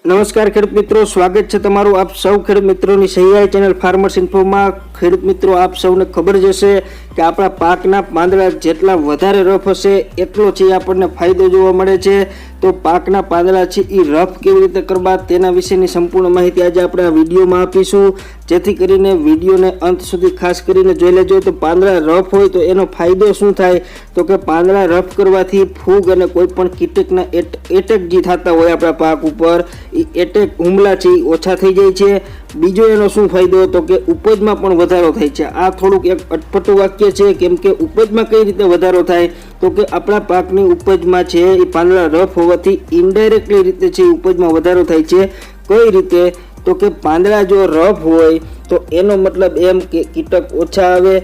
નમસ્કાર ખેડૂત મિત્રો, સ્વાગત છે તમારું આપ સૌ ખેડૂત મિત્રોની સહિયારી ચેનલ ફાર્મર્સ ઇન્ફોમાં। ખેડૂત મિત્રો, આપ સૌને ખબર જ હશે કે આપણા પાકના પાંદડા જેટલા વધારે રફ હશે એટલો છે આપણને ફાયદો જોવા મળે છે। તો પાકના પાંદડા છે એ રફ કેવી રીતે કરવા તેના વિશેની સંપૂર્ણ માહિતી આજે આપણે આ વિડીયોમાં આપીશું, જેથી કરીને વિડીયોને અંત સુધી ખાસ કરીને જોઈ લેજો। તો પાંદડા રફ હોય તો એનો ફાયદો શું થાય, તો કે પાંદડા રફ કરવાથી ફૂગ અને કોઈ પણ કીટકના એટેક જે થતા હોય આપણા પાક ઉપર એ એટેક હુમલા છે એ ઓછા થઈ જાય છે। બીજો એનો શું ફાયદો, તો કે ઉપજમાં પણ વધારો થાય છે। આ થોડુંક એક અટપટું વાક્ય છે, કેમ કે ઉપજમાં કઈ રીતે વધારો થાય, તો કે આપણા પાકની ઉપજમાં છે એ પાંદડા રફ હોવાથી ઇનડાયરેક્ટલી રીતે છે ઉપજમાં વધારો થાય છે। કઈ રીતે, તો કે પાંદડા જો રફ હોય તો એનો મતલબ એમ કે કીટક ઓછા આવે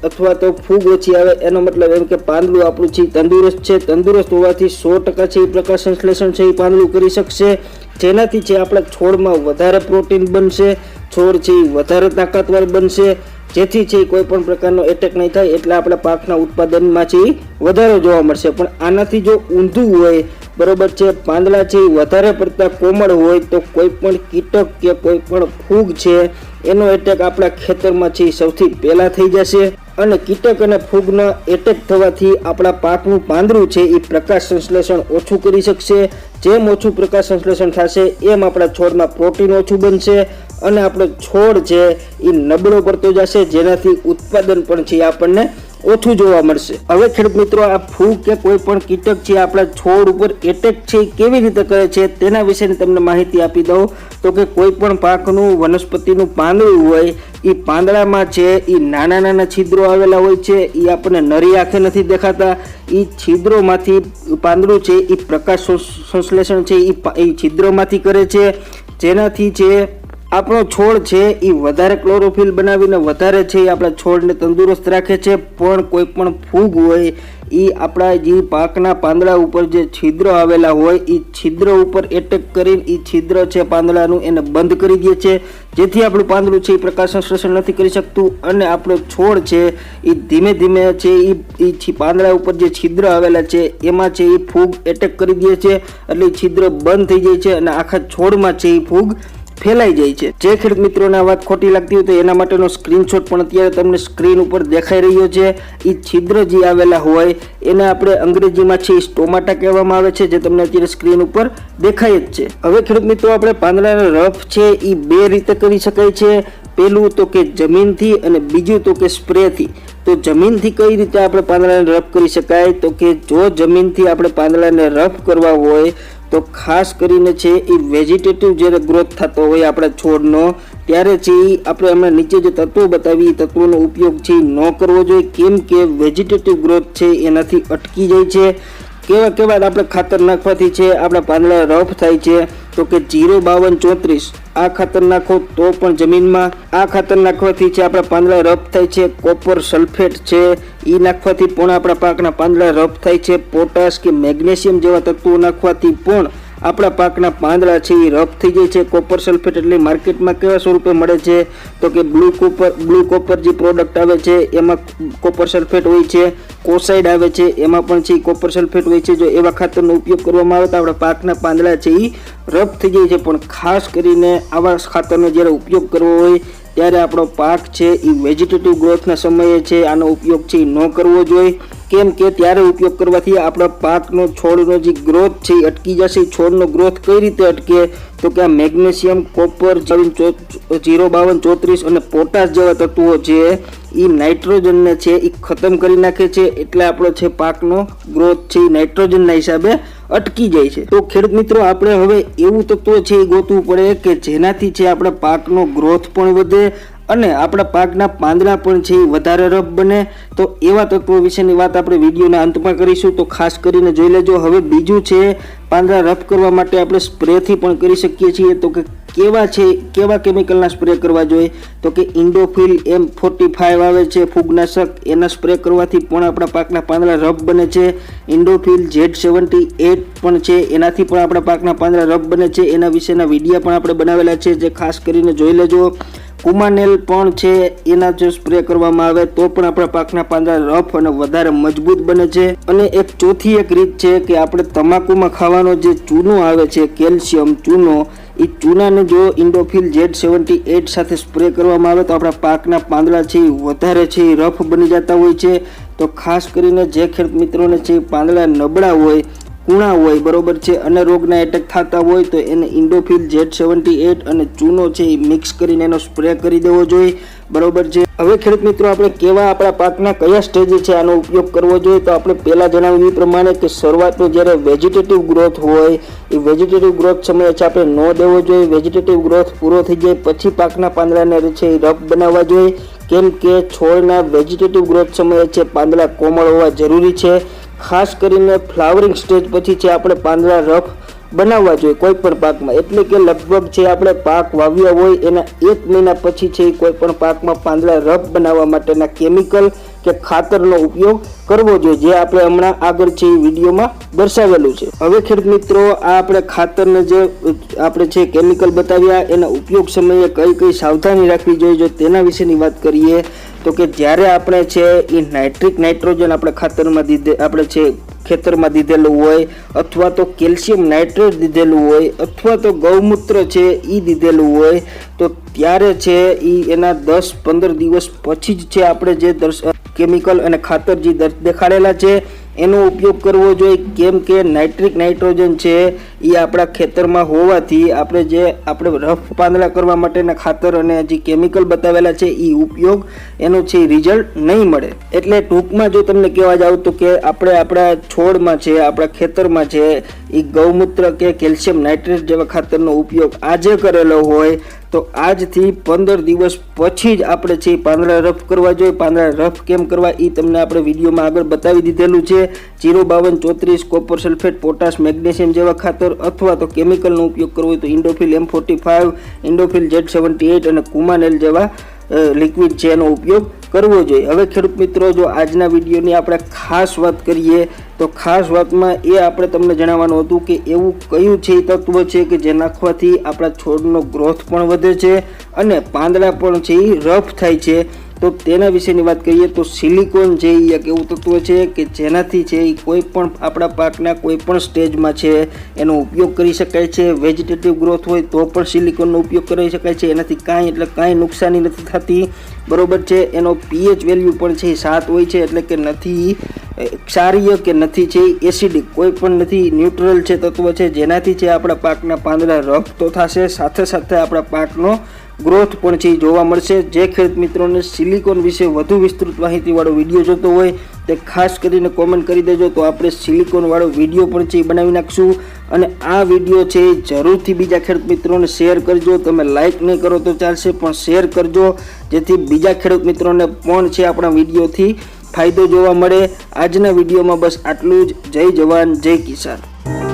અથવા તો ફૂગ ઓછી આવે। એનો મતલબ એમ કે પાંદડું આપણું છે તંદુરસ્ત છે। તંદુરસ્ત હોવાથી 100% છે એ પ્રકાશ સંશ્લેષણ છે એ પાંદડું કરી શકશે, જેનાથી છે આપણા છોડમાં વધારે પ્રોટીન બનશે, છોડ છે એ વધારે તાકાતવાર બનશે, જેથી છે કોઈ પણ પ્રકારનો એટેક નહીં થાય, એટલે આપણા પાકના ઉત્પાદનમાં છે વધારો જોવા મળશે। પણ આનાથી જો ઊંધું હોય, બરોબર છે, પાંદડા છે વધારે પડતા કોમળ હોય તો કોઈ પણ કીટક કે કોઈ પણ ફૂગ છે એનો એટેક આપણા ખેતરમાં છે સૌથી પહેલા થઈ જશે। અને કીટક અને ફૂગના એટેક થવાથી આપણા પાકનું પાંદડું છે એ પ્રકાશ સંશ્લેષણ ઓછું કરી શકશે। જેમ ઓછું પ્રકાશ સંશ્લેષણ થશે એમ આપણા છોડમાં પ્રોટીન ઓછું બનશે અને આપણો છોડ છે એ નબળો પડતો જશે, જેનાથી ઉત્પાદન પણ છે આપણને ઓછું જોવા મળશે। હવે ખેડૂત મિત્રો, આ ફૂગ કે કોઈ પણ કીટક છે આપણા છોડ ઉપર એટેક છે કેવી રીતે કરે છે તેના વિશેની તમને માહિતી આપી દઉં। તો કે કોઈ પણ પાકનું વનસ્પતિનું પાંદડું હોય એ પાંદડામાં છે એ નાના નાના છિદ્રો આવેલા હોય છે, એ આપણને નરી આંખે નથી દેખાતા। એ છિદ્રોમાંથી પાંદડું છે એ પ્રકાશ સંશ્લેષણ છે એ છિદ્રોમાંથી કરે છે, જેનાથી છે આપણો છોડ છે એ વધારે ક્લોરોફિલ બનાવીને વધારે છે એ આપણા છોડને તંદુરસ્ત રાખે છે। પણ કોઈ પણ ફૂગ હોય એ આપણા જે પાકના પાંદડા ઉપર જે છિદ્ર આવેલા હોય એ છિદ્ર ઉપર એટેક કરીને એ છિદ્ર છે પાંદડાનું એને બંધ કરી દે છે, જેથી આપણું પાંદડું છે એ પ્રકાશ સંશ્લેષણ નથી કરી શકતું અને આપણો છોડ છે એ ધીમે ધીમે છે એ પાંદડા ઉપર જે છિદ્ર આવેલા છે એમાં છે એ ફૂગ એટેક કરી દે છે, એટલે છિદ્ર બંધ થઈ જાય છે અને આખા છોડમાં છે એ ફૂગ ફેલાઈ જાય છે। જે ખેડૂત મિત્રોને આ વાત ખોટી લાગતી હોય તો એના માટેનો સ્ક્રીનશોટ પણ અત્યારે તમને સ્ક્રીન ઉપર દેખાઈ રહ્યો છે। એ છિદ્ર જે આવેલા હોય એને આપણે અંગ્રેજીમાં છે સ્ટોમાટા કહેવામાં આવે છે, જે તમને અત્યારે સ્ક્રીન ઉપર દેખાય જ છે। હવે ખેડૂત મિત્રો, આપણે પાંદડાનો રફ છે એ બે રીતે કરી શકાય છે। પહેલું તો કે જમીનથી અને બીજું તો કે સ્પ્રેથી। તો જમીનથી કઈ રીતે આપણે પાંદડાને રફ કરી શકાય, તો કે જો જમીનથી આપણે પાંદડાને રફ કરવા હોય તો ખાસ કરીને છે એ વેજીટેટિવ જ્યારે ગ્રોથ થતો હોય આપણા છોડનો, ત્યારે છે આપણે હમણાં નીચે જે તત્વો બતાવી એ તત્વોનો ઉપયોગ છે ન કરવો જોઈએ, કેમ કે વેજીટેટિવ ગ્રોથ છે એનાથી અટકી જાય છે। કેવા આપણે ખાતર નાખવાથી છે આપણા પાંદડા રફ થાય છે, તો કે 05234 આ ખાતર નાખો તો પણ જમીનમાં, આ ખાતર નાખવાથી છે આપણા પાંદડા રફ થાય છે। કોપર સલ્ફેટ છે એ નાખવાથી પણ આપણા પાકના પાંદડા રફ થાય છે। પોટાશ કે મેગ્નેશિયમ જેવા તત્વો નાખવાથી પણ આપણા પાકના પાંદડા છે એ રફ થઈ જાય છે। કોપર સલ્ફેટ એટલે માર્કેટમાં કેવા સ્વરૂપે મળે છે, તો કે બ્લુ કોપર જે પ્રોડક્ટ આવે છે એમાં કોપર સલ્ફેટ હોય છે, કોસાઇડ આવે છે એમાં પણ છે કોપર સલ્ફેટ હોય છે। જો એવા ખાતરનો ઉપયોગ કરવામાં આવે તો આપણા પાકના પાંદડા છે એ રફ થઈ જાય છે। પણ ખાસ કરીને આવા ખાતરનો જ્યારે ઉપયોગ કરવો હોય ત્યારે આપણો પાક છે એ વેજીટેટિવ ગ્રોથના સમયે છે આનો ઉપયોગ છે એ ન કરવો જોઈએ, કેમ કે ત્યારે ઉપયોગ કરવાથી આપણા પાકનો છોડનો જે ગ્રોથ છે એ અટકી જશે। છોડનો ગ્રોથ કઈ રીતે અટકે, તો કે આ મેગ્નેશિયમ, કોપર 05234 અને પોટાશ જેવા તત્વો છે એ નાઇટ્રોજનને છે એ ખતમ કરી નાખે છે, એટલે આપણો છે પાકનો ગ્રોથ છે એ નાઇટ્રોજનના હિસાબે અટકી જાય છે। તો ખેડૂત મિત્રો, આપણે હવે એવું તત્વ છે એ ગોતવું પડે કે જેનાથી છે આપણા પાકનો ગ્રોથ પણ વધે અને આપણા પાકના પાંદડા પણ છે વધારે રફ બને। તો એવા તત્વો વિશેની વાત આપણે વિડીયોના અંતમાં કરીશું, તો ખાસ કરીને જોઈ લેજો। હવે બીજું છે, પાંદડા રફ કરવા માટે આપણે સ્પ્રેથી પણ કરી શકીએ છીએ। તો કે કેવા કેમિકલના સ્પ્રે કરવા જોઈએ, તો કે ઇન્ડોફિલ M45 આવે છે ફૂગનાશક, એના સ્પ્રે કરવાથી પણ આપણા પાકના પાંદડા રફ બને છે। ઇન્ડોફિલ Z78 પણ છે, એનાથી પણ આપણા પાકના પાંદડા રફ બને છે। એના વિશેના વિડીયો પણ આપણે બનાવેલા છે, જે ખાસ કરીને જોઈ લેજો। કુમાનેલ પણ છે એના જો સ્પ્રે કરવામાં આવે તો પણ આપણા પાકના પાંદડા રફ અને વધારે મજબૂત બને છે। અને એક ચોથી એક રીત છે કે આપણે તમાકુમાં ખાવાનો જે ચૂનો આવે છે કેલ્શિયમ ચૂનો, એ ચૂનાને જો ઇન્ડોફિલ Z78 સાથે સ્પ્રે કરવામાં આવે તો આપણા પાકના પાંદડા છે એ વધારે છે એ રફ બની જતા હોય છે। તો ખાસ કરીને જે ખેડૂત મિત્રોને છે પાંદડા નબળા હોય, કૂણા હોય, બરોબર છે, અને રોગના એટેક થતા હોય તો એને ઇન્ડોફિલ Z78 અને ચૂનો છે એ મિક્સ કરીને એનો સ્પ્રે કરી દેવો જોઈએ, બરોબર છે। હવે ખેડૂત મિત્રો આપણે કેવા આપણા પાકના કયા સ્ટેજે છે આનો ઉપયોગ કરવો જોઈએ, તો આપણે પહેલા જણાવ્યું એ પ્રમાણે કે શરૂઆતનો જ્યારે વેજીટેટિવ ગ્રોથ હોય એ વેજીટેટિવ ગ્રોથ સમયે છે આપણે ન દેવો જોઈએ। વેજીટેટિવ ગ્રોથ પૂરો થઈ જાય પછી પાકના પાંદડાને છે એ રફ બનાવવા જોઈએ, કેમ કે છોડના વેજીટેટિવ ગ્રોથ સમયે છે પાંદડા કોમળ હોવા જરૂરી છે। ખાસ કરીને ફ્લાવરિંગ સ્ટેજ પછી છે આપણે પાંદડા રફ બનાવવા જોઈએ કોઈ પણ પાકમાં, એટલે કે લગભગ છે આપણે પાક વાવ્યા હોય એના 1 મહિના પછી છે કોઈ પણ પાકમાં પાંદડા રફ બનાવવા માટેના કેમિકલ કે ખાતરનો ઉપયોગ કરવો જોઈએ, જે આપણે હમણાં આગળ છે એ વિડીયોમાં દર્શાવેલું છે। હવે ખેડૂત મિત્રો આ આપણે ખાતરને જે આપણે છે કેમિકલ બતાવ્યા એના ઉપયોગ સમયે કઈ સાવધાની રાખવી જોઈએ જો તેના વિશેની વાત કરીએ તો કે જ્યારે આપણે છે એ નાઇટ્રિક નાઇટ્રોજન આપણે ખાતરમાં આપણે છે ખેતરમાં દીધેલું હોય અથવા તો કેલ્શિયમ નાઇટ્રેટ દીધેલું હોય અથવા તો ગૌમૂત્ર છે એ દીધેલું હોય તો ત્યારે છે એ એના 10-15 દિવસ પછી જ છે આપણે જે કેમિકલ અને ખાતર જે દેખાડેલા છે એનો ઉપયોગ કરવો જોઈએ, કેમ કે નાઇટ્રિક નાઇટ્રોજન છે એ આપણા ખેતરમાં હોવાથી આપણે રફ પાંદડા કરવા માટેના ખાતર અને જે કેમિકલ બતાવેલા છે એ ઉપયોગ એનો છે રિઝલ્ટ નહીં મળે। એટલે ટૂંકમાં જો તમને કહેવા જાવ તો કે આપણે આપણા છોડમાં છે આપણા ખેતરમાં છે એ ગૌમૂત્ર કે કેલ્શિયમ નાઇટ્રેટ જેવા ખાતરનો ઉપયોગ આજે કરેલો હોય તો આજથી 15 દિવસ પછી જ આપણે છે પાંદડા રફ કરવા જોઈએ। પાંદડા રફ કેમ કરવા એ તમને આપણે વિડીયોમાં આગળ બતાવી દીધેલું છે। 05234 કોપર સલ્ફેટ, પોટાશ, મેગ્નેશિયમ જેવા ખાતર અથવા તો કેમિકલનો ઉપયોગ કરવો હોય તો ઇન્ડોફિલ M45, ઇન્ડોફિલ Z78 અને કુમાનેલ જેવા લિક્વિડ છે એનો ઉપયોગ કરવો જોઈએ। હવે ખેડૂત મિત્રો જો આજના વિડીયોની આપણે ખાસ વાત કરીએ તો ખાસ વાતમાં એ આપણે તમને જણાવવાનું હતું કે એવું કયું છે તત્વ છે કે જે નાખવાથી આપણા છોડનો ગ્રોથ પણ વધે છે અને પાંદડા પણ છે એ રફ થાય છે, તો તેના વિશેની વાત કરીએ તો સિલિકોન છે એ એક એવું તત્વ છે કે જેનાથી છે એ કોઈ પણ આપણા પાકના કોઈ પણ સ્ટેજમાં છે એનો ઉપયોગ કરી શકાય છે। વેજીટેટિવ ગ્રોથ હોય તો પણ સિલિકોનનો ઉપયોગ કરી શકાય છે, એનાથી કાંઈ નુકસાની નથી થતી, બરોબર છે। એનો pH વેલ્યુ પણ છે 7 હોય છે, એટલે કે નથી ક્ષારીય કે નથી છે એસિડિક, કોઈ પણ નથી, ન્યુટ્રલ છે તત્વ છે જેનાથી છે આપણા પાકના પાંદડા રફ તો થશે, સાથે સાથે આપણા પાકનો ગ્રોથ પણ છે જોવા મળશે। જે ખેડૂત મિત્રોને સિલિકોન વિશે વધુ વિસ્તૃત માહિતીવાળો વિડીયો જોતો હોય તે ખાસ કરીને કોમેન્ટ કરી દેજો, તો આપણે સિલિકોનવાળો વિડીયો પણ છે બનાવી નાખશું। અને આ વિડીયો છે જરૂરથી બીજા ખેડૂત મિત્રોને શેર કરજો। તમે લાઇક નહીં કરો તો ચાલશે પણ શેર કરજો, જેથી બીજા ખેડૂત મિત્રોને પણ છે આપણા વિડીયોથી ફાયદો જોવા મળે। આજના વિડીયોમાં બસ આટલું જ। જય જવાન જય કિસાન।